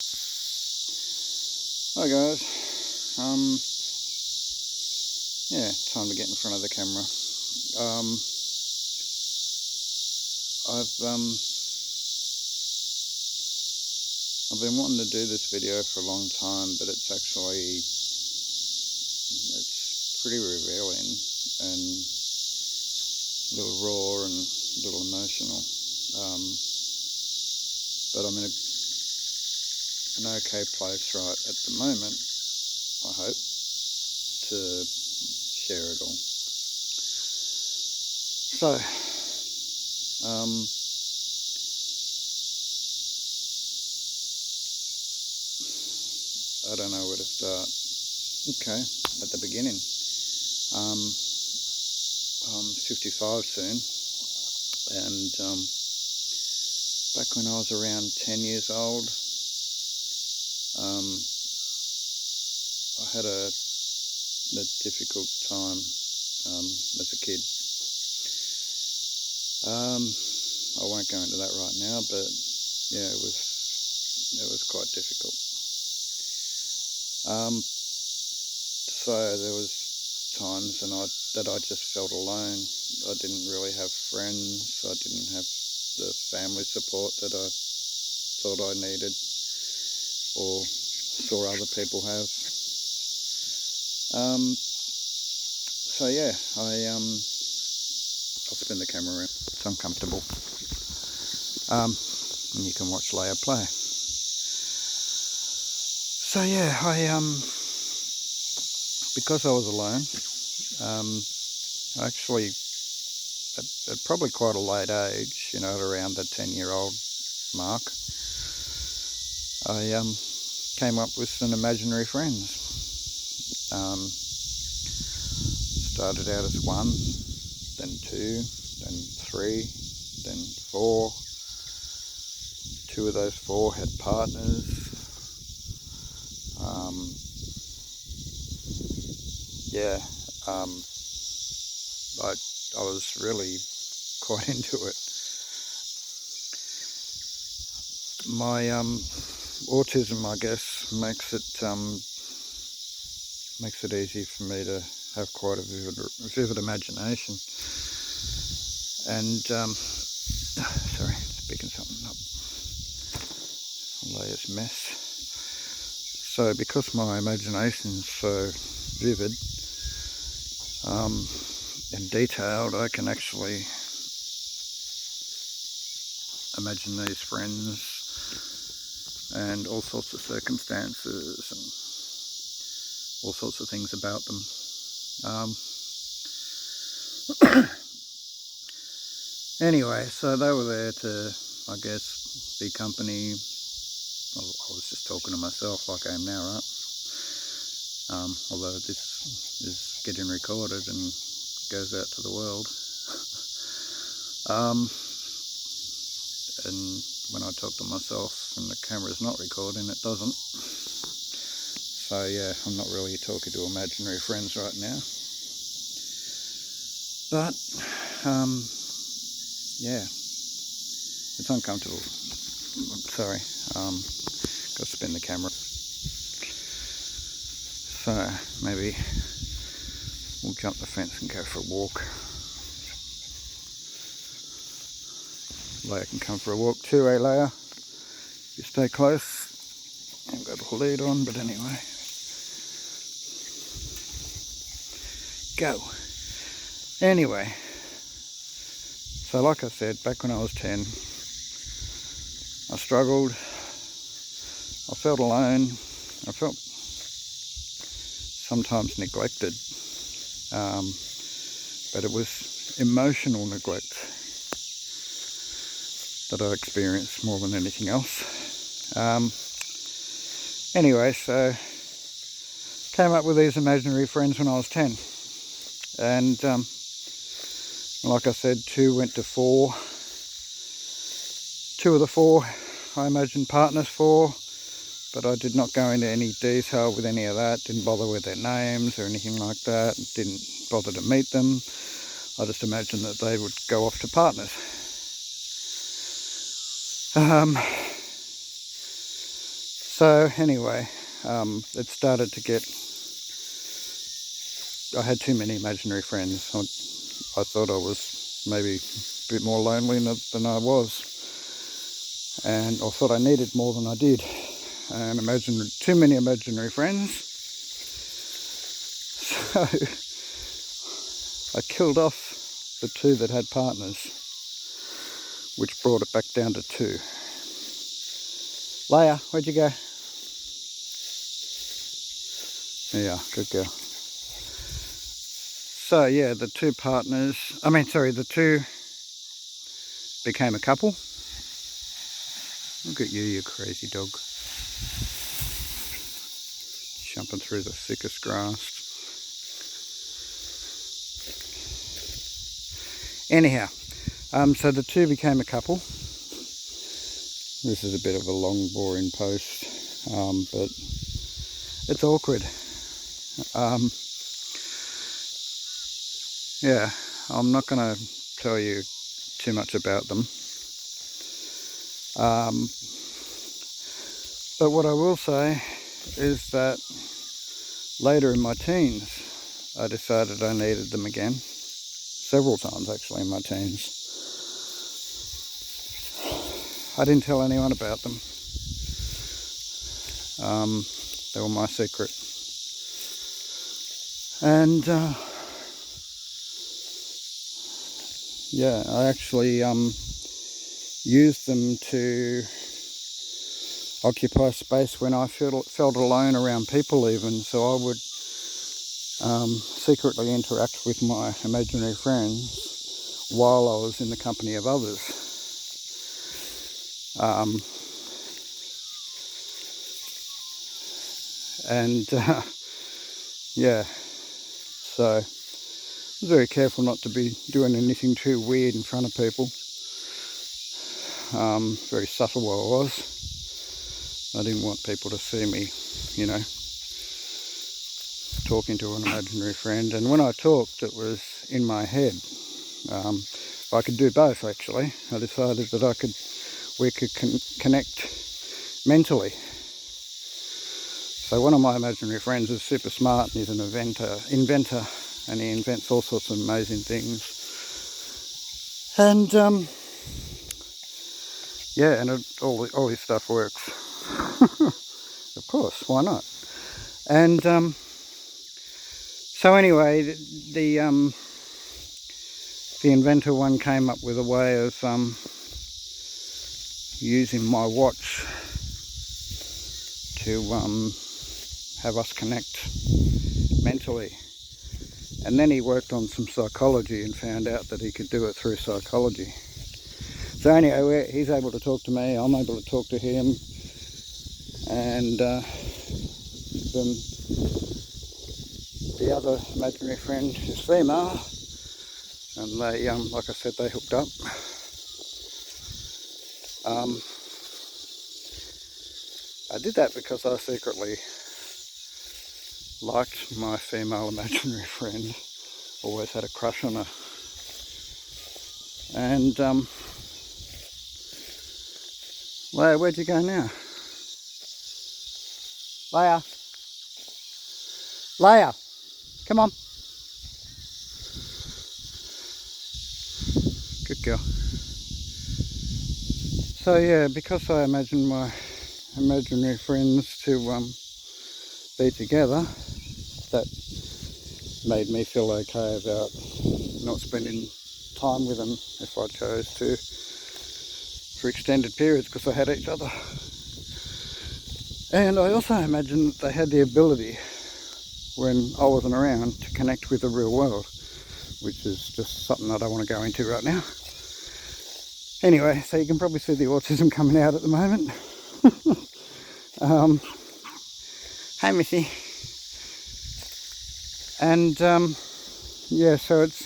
Hi guys, yeah, time to get in front of the camera. I've been wanting to do this video for a long time, but it's pretty revealing and a little raw and a little emotional. But I'm in an okay place right at the moment, I hope, to share it all. So, I don't know where to start. Okay, at the beginning. I'm 55 soon, and back when I was around 10 years old, I had a difficult time as a kid. I won't go into that right now, but yeah, it was quite difficult. So there was times that I just felt alone. I didn't really have friends. I didn't have the family support that I thought I needed or saw other people have. So yeah, I'll spin the camera around. It's uncomfortable. And you can watch Leia play. So yeah, because I was alone, actually at probably quite a late age, at around the 10-year-old mark, I came up with some imaginary friends. Started out as one, then two, then three, then four. Two of those four had partners. I was really quite into it. My autism, I guess, makes it easy for me to have quite a vivid imagination. And sorry, just picking something up. Leia's mess. So because my imagination's so vivid and detailed, I can actually imagine these friends and all sorts of circumstances and all sorts of things about them. Anyway, so they were there to, I guess, be company. I was just talking to myself like I am now, right? Although this is getting recorded and goes out to the world. And when I talk to myself and the camera's not recording, it doesn't. So yeah, I'm not really talking to imaginary friends right now. But yeah, it's uncomfortable. Sorry, got to spin the camera. So maybe we'll jump the fence and go for a walk. Leia can come for a walk too, eh Leia? You stay close. I've got a lead on, but anyway. Go. Anyway, so like I said, back when I was 10, I struggled. I felt alone. I felt sometimes neglected. But it was emotional neglect that I experienced more than anything else. Anyway, so came up with these imaginary friends when I was 10. And like I said, two went to four. Two of the four I imagined partners for, but I did not go into any detail with any of that. Didn't bother with their names or anything like that. Didn't bother to meet them. I just imagined that they would go off to partners. So anyway, it started to get... I had too many imaginary friends. I thought I was maybe a bit more lonely than I was. And I thought I needed more than I did. And too many imaginary friends. So I killed off the 2 that had partners, which brought it back down to 2. Leia, where'd you go? Yeah, good girl. So yeah, the 2 the 2 became a couple. Look at you, you crazy dog. Jumping through the thickest grass. Anyhow, so the 2 became a couple. This is a bit of a long, boring post, but it's awkward. Yeah, I'm not going to tell you too much about them. But what I will say is that later in my teens, I decided I needed them again. Several times actually in my teens. I didn't tell anyone about them. They were my secret. And yeah, I actually used them to occupy space when I felt alone around people even. So I would secretly interact with my imaginary friends while I was in the company of others. Yeah, so I was very careful not to be doing anything too weird in front of people. Very subtle I was. I didn't want people to see me, you know, talking to an imaginary friend. And when I talked, it was in my head. I could do both actually. I decided that we could connect mentally. So one of my imaginary friends is super smart and he's an inventor, and he invents all sorts of amazing things. And yeah, and all his stuff works. Of course, why not? And so anyway, the inventor one came up with a way of using my watch to have us connect mentally. And then he worked on some psychology and found out that he could do it through psychology. So anyway, he's able to talk to me, I'm able to talk to him, and then the other imaginary friend is female, and they, like I said, they hooked up. I did that because I secretly liked my female imaginary friend, always had a crush on her. And Leia, where'd you go now? Leia, come on. Good girl. So yeah, because I imagined my imaginary friends to be together, that made me feel okay about not spending time with them if I chose to for extended periods, because I had each other. And I also imagined that they had the ability, when I wasn't around, to connect with the real world, which is just something I don't want to go into right now. Anyway, so you can probably see the autism coming out at the moment. Hey Missy. And yeah, so it's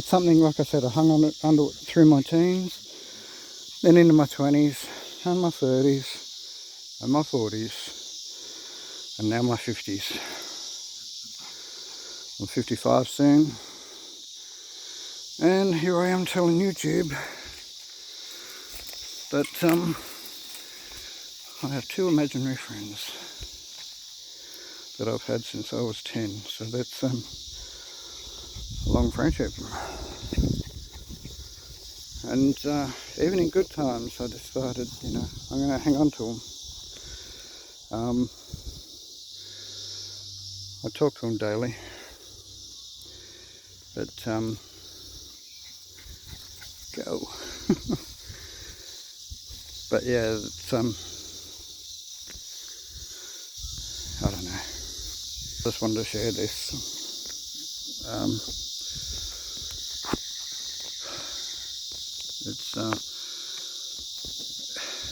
something, like I said, I hung on it through my teens, then into my 20s and my 30s and my 40s and now my 50s. I'm 55 soon, and here I am telling YouTube that I have 2 imaginary friends that I've had since I was 10, so that's a long friendship. And even in good times, I decided, I'm going to hang on to them. I talk to them daily, but go. But yeah, it's I don't know. Just wanted to share this.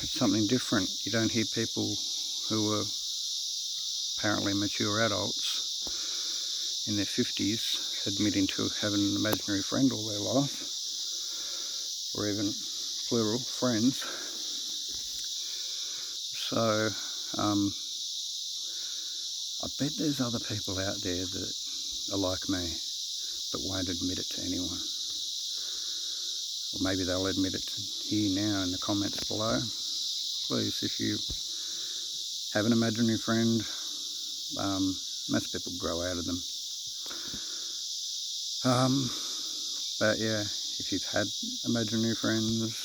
It's something different. You don't hear people who are apparently mature adults in their 50s admitting to having an imaginary friend all their life, or even plural friends. So I bet there's other people out there that are like me but won't admit it to anyone. Or maybe they'll admit it here now in the comments below. Please, if you have an imaginary friend, most people grow out of them. But yeah, if you've had imaginary friends,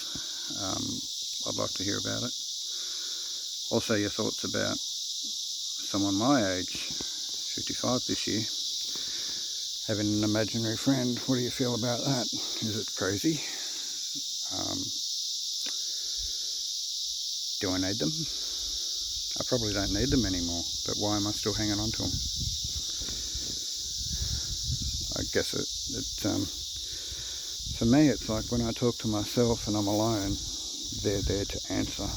I'd like to hear about it. Also your thoughts about someone my age, 55 this year, having an imaginary friend. What do you feel about that? Is it crazy? Do I need them? I probably don't need them anymore, but why am I still hanging on to them? I guess for me it's like when I talk to myself and I'm alone, they're there to answer.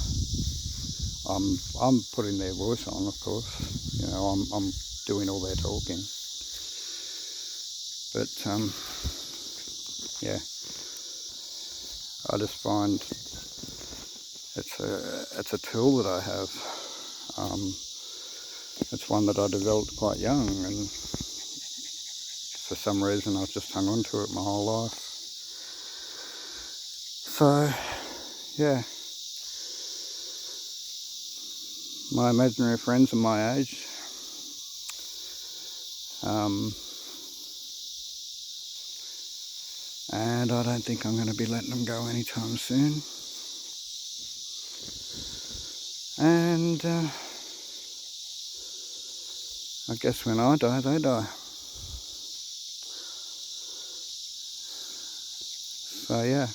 I'm putting their voice on, of course. I'm doing all their talking. But yeah, I just find it's a tool that I have. It's one that I developed quite young, and for some reason I've just hung on to it my whole life. So yeah, my imaginary friends are my age. And I don't think I'm going to be letting them go anytime soon. And I guess when I die, they die. So yeah,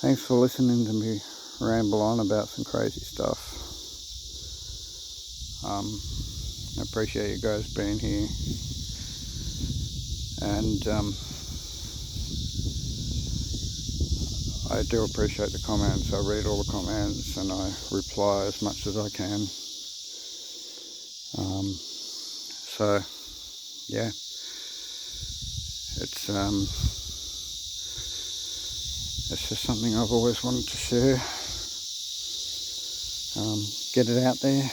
thanks for listening to me ramble on about some crazy stuff. I appreciate you guys being here, and I do appreciate the comments. I read all the comments and I reply as much as I can. So yeah, it's just something I've always wanted to share. Get it out there.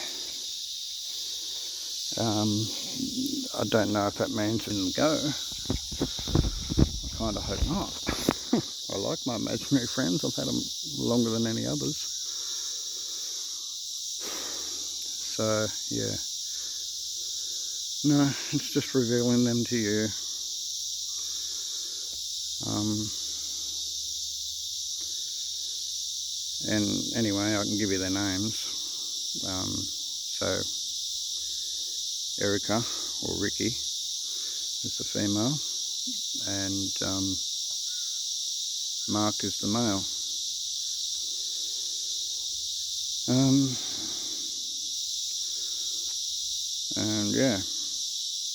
I don't know if that means in the go. I kind of hope not. I like my imaginary friends. I've had them longer than any others. So yeah, no, it's just revealing them to you. And anyway, I can give you their names. So Erica, or Ricky, is the female, and Mark is the male. And yeah,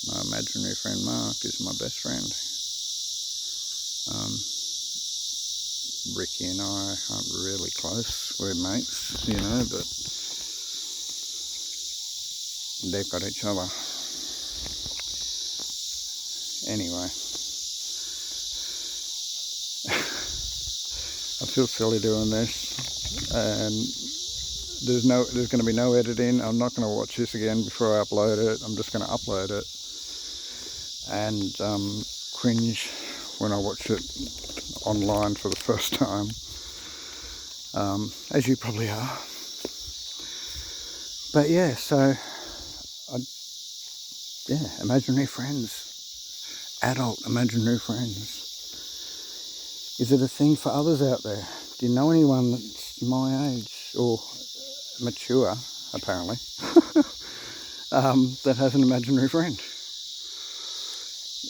my imaginary friend Mark is my best friend. Ricky and I aren't really close. We're mates, but they've got each other. Anyway, I feel silly doing this, and there's going to be no editing. I'm not going to watch this again before I upload it. I'm just going to upload it and cringe when I watch it online for the first time, as you probably are. But yeah, so imaginary friends, adult imaginary friends. Is it a thing for others out there? Do you know anyone that's my age or mature, apparently, that has an imaginary friend?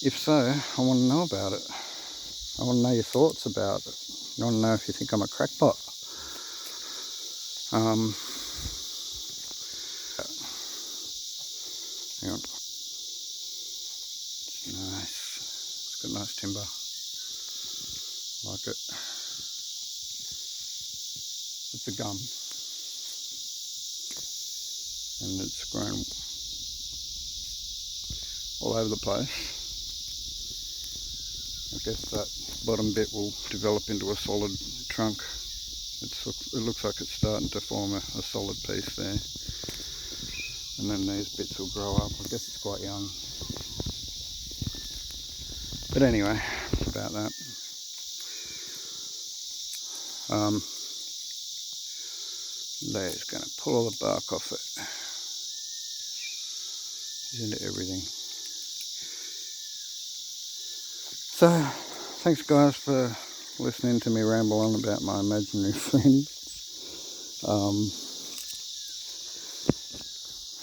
If so, I want to know about it. I want to know your thoughts about it. I want to know if you think I'm a crackpot. Hang on. Nice. It's got nice timber. I like it. It's a gum. And it's grown all over the place. I guess that bottom bit will develop into a solid trunk. It looks like it's starting to form a solid piece there. And then these bits will grow up. I guess it's quite young. But anyway, about that. Leah's going to pull all the bark off it. She's into everything. So, thanks guys for listening to me ramble on about my imaginary friends.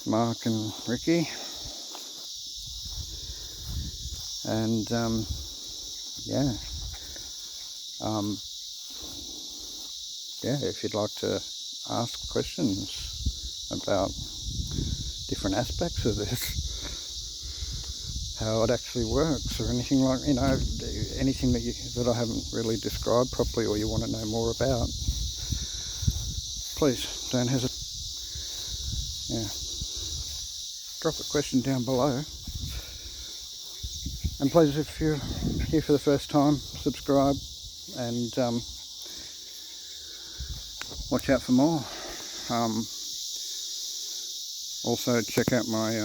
Mark and Ricky. And if you'd like to ask questions about different aspects of this, how it actually works, or anything like, anything that I haven't really described properly, or you want to know more about, please don't hesitate. Yeah, drop a question down below. And please, if you're here for the first time, subscribe and watch out for more. Also check out my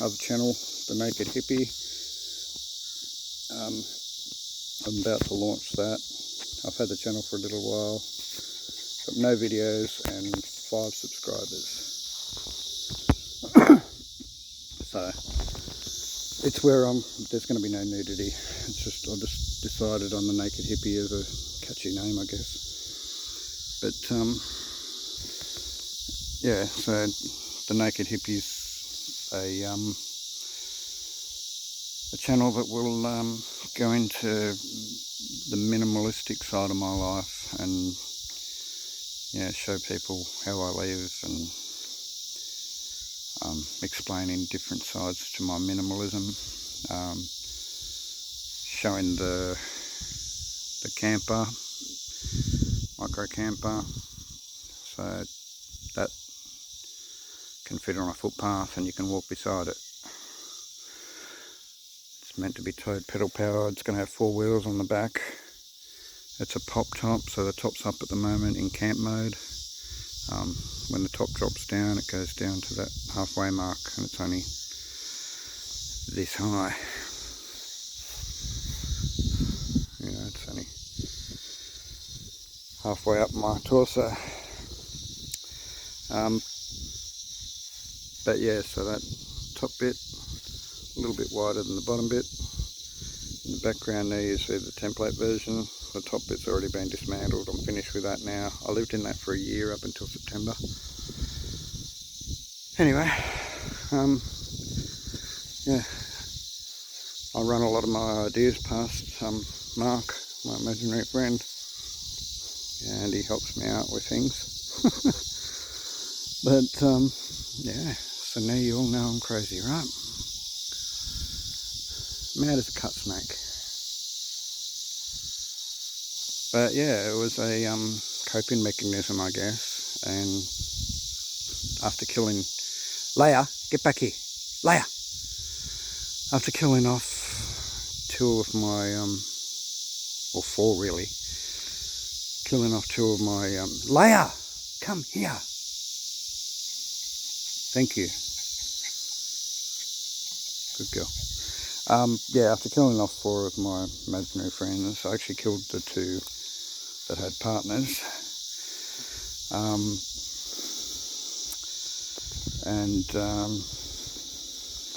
other channel, The Naked Hippie. I'm about to launch that. I've had the channel for a little while, got no videos and 5 subscribers. So it's where there's going to be no nudity. It's just, I just decided on The Naked Hippie as a catchy name, I guess. But yeah, so The Naked Hippie's a channel that will go into the minimalistic side of my life and show people how I live and explaining different sides to my minimalism, showing the camper, micro camper, so that can fit on a footpath and you can walk beside it. It's meant to be towed pedal powered. It's going to have 4 wheels on the back. It's a pop top, so the top's up at the moment in camp mode. When the top drops down, it goes down to that halfway mark, and it's only this high. It's only halfway up my torso. But yeah, so that top bit a little bit wider than the bottom bit. In the background there you see the template version. The top bit's already been dismantled. I'm finished with that now. I lived in that for a year up until September. Anyway, I run a lot of my ideas past Mark, my imaginary friend, and he helps me out with things. But so now you all know I'm crazy, right? Mad as a cut snake. But yeah, it was a coping mechanism, I guess. And after killing Leia, get back here, Leia. After killing off 2 of my or 4 really, killing off 2 of my Leia, come here. Thank you. Good girl. After killing off 4 of my imaginary friends, I actually killed the 2 that had partners. And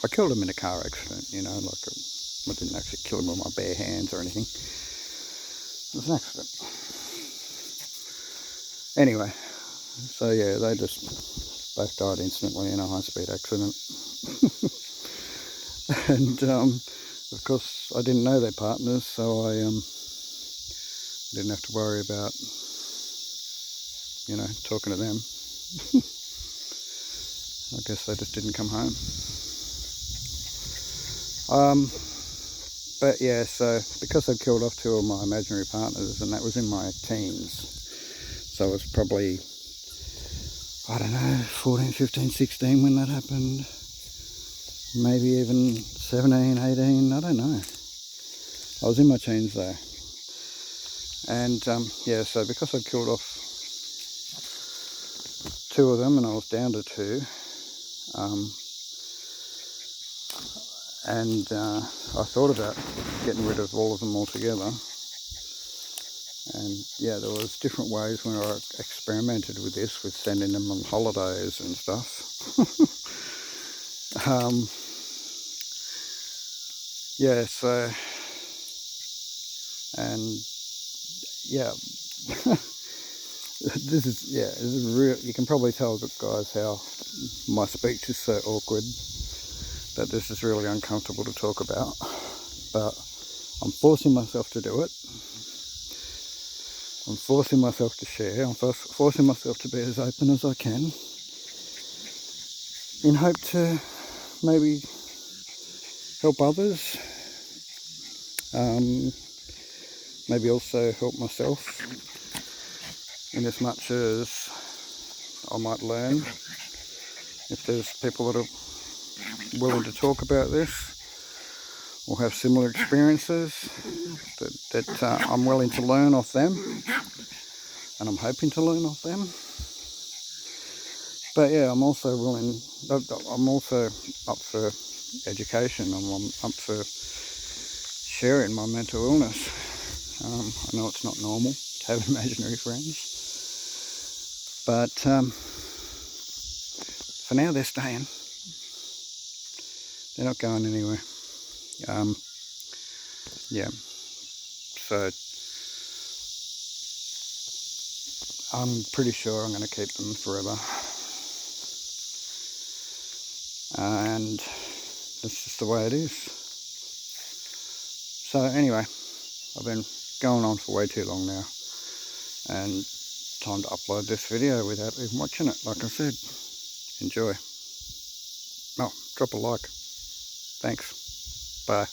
I killed him in a car accident, you know, like I didn't actually kill him with my bare hands or anything. It was an accident. Anyway, so yeah, they just both died instantly in a high-speed accident. And of course I didn't know their partners, so I didn't have to worry about, you know, talking to them. I guess they just didn't come home. But yeah, so because I'd killed off 2 of my imaginary partners, and that was in my teens, so it was probably, I don't know, 14, 15, 16 when that happened. Maybe even 17, 18, I don't know. I was in my teens though. And yeah, so because I'd killed off 2 of them and I was down to 2, and I thought about getting rid of all of them altogether. And yeah, there was different ways when I experimented with this, with sending them on holidays and stuff. Yeah, so, and yeah, this is real. You can probably tell, guys, how my speech is so awkward, that this is really uncomfortable to talk about, but I'm forcing myself to do it. I'm forcing myself to share. I'm forcing myself to be as open as I can, in hope to maybe help others, maybe also help myself, in as much as I might learn. If there's people that are willing to talk about this or have similar experiences, that I'm willing to learn off them, and I'm hoping to learn off them. But yeah, I'm also up for education. I'm up for sharing my mental illness. I know it's not normal to have imaginary friends, but for now they're staying. They're not going anywhere. Yeah, so I'm pretty sure I'm going to keep them forever. And that's just the way it is. So anyway, I've been going on for way too long now, and time to upload this video without even watching it. Like I said, enjoy. Oh, drop a like. Thanks. Bye.